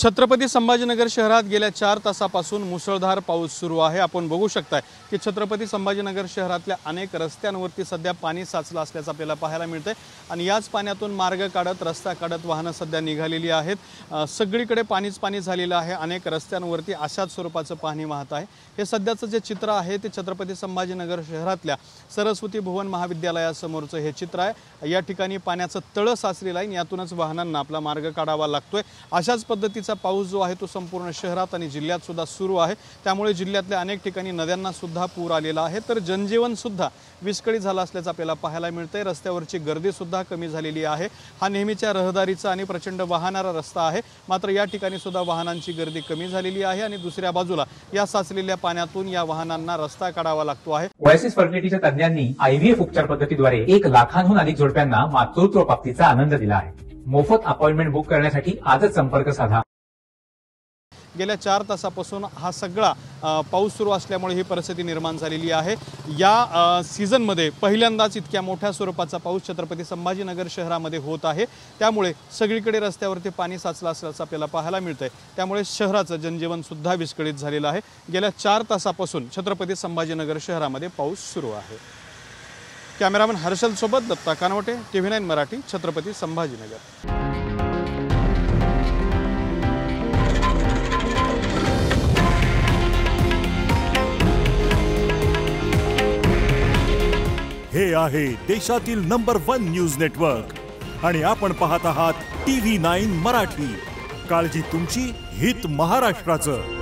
छत्रपती संभाजीनगर शहरात गेल्या 4 तासापासून मुसळधार पाऊस सुरू आहे। आपण बघू शकताय की छत्रपती संभाजीनगर शहरातल्या अनेक रस्त्यांवरती सध्या पाणी साचलं असल्याचं आपल्याला पाहायला मिळतंय आणि याच पाण्यातून मार्ग काढत रस्ता काढत वाहनं सध्या निघालेली आहेत। सगळीकडे पाणीच पाणी झालेलं आहे। अनेक रस्त्यांवरती अशाच स्वरूपाचं पाणी वाहत आहे। हे सध्याचं जे चित्र आहे ते छत्रपती संभाजीनगर शहरातल्या सरस्वती भुवन महाविद्यालयासमोरचं हे चित्र आहे। या ठिकाणी पाण्याचं तळ साचलेलं आहे, यातूनच वाहनांना आपला मार्ग काढावा लागतोय। अशाच पद्धतीचा पाऊस जो आहे तो संपूर्ण शहरात आणि जिल्ह्यात सुद्धा सुरू आहे। त्यामुळे जिल्ह्यातल्या अनेक ठिकाणी नद्यांना सुद्धा पूर आलेला आहे, तर जनजीवन सुद्धा विस्कळीत झालं असल्याचं आपल्याला पाहायला मिळतंय। रस्त्यावरची गर्दी सुद्धा कमी झालेली आहे। हा नेहमीच्या रहदारीचा आणि प्रचंड वाहणारा रस्ता आहे, मात्र या ठिकाणी सुद्धा वाहनांची गर्दी कमी झालेली आहे आणि दुसऱ्या बाजूला या साचलेल्या पाण्यातून या वाहनांना रस्ता काढावा लागतो आहे। ओएसिस फर्टिलिटीच्या तज्ञांनी IVF उपचार पद्धतीद्वारे 1 लाखांहून अधिक जोडप्यांना मातृत्व प्राप्तीचा आनंद दिला आहे। मोफत अपॉइंटमेंट बुक करण्यासाठी आजच संपर्क साधा। गेल्या 4 तासापासून हा सगळा पाऊस सुरू असल्यामुळे ही परिस्थिती निर्माण झालेली आहे। या सीझनमध्ये पहिल्यांदाच इतक्या मोठ्या स्वरूपाचा पाऊस छत्रपती संभाजीनगर शहरामध्ये होत आहे। त्यामुळे सगळीकडे रस्त्यावरती पाणी साचलं असल्याचं आपल्याला पाहायला मिळतंय। त्यामुळे शहराचं जनजीवन सुद्धा विस्कळीत झालेलं आहे। गेल्या 4 तासापासून छत्रपती संभाजीनगर शहरामध्ये पाऊस सुरू आहे। कॅमेरामन हर्षल सोबत दत्ता कानवटे, TV9 मराठी, छत्रपती संभाजीनगर। हे आहे देशातील नंबर 1 न्यूज नेटवर्क आणि आपण पाहत आहात TV9 मराठी। काळजी तुमची, हित महाराष्ट्राचं।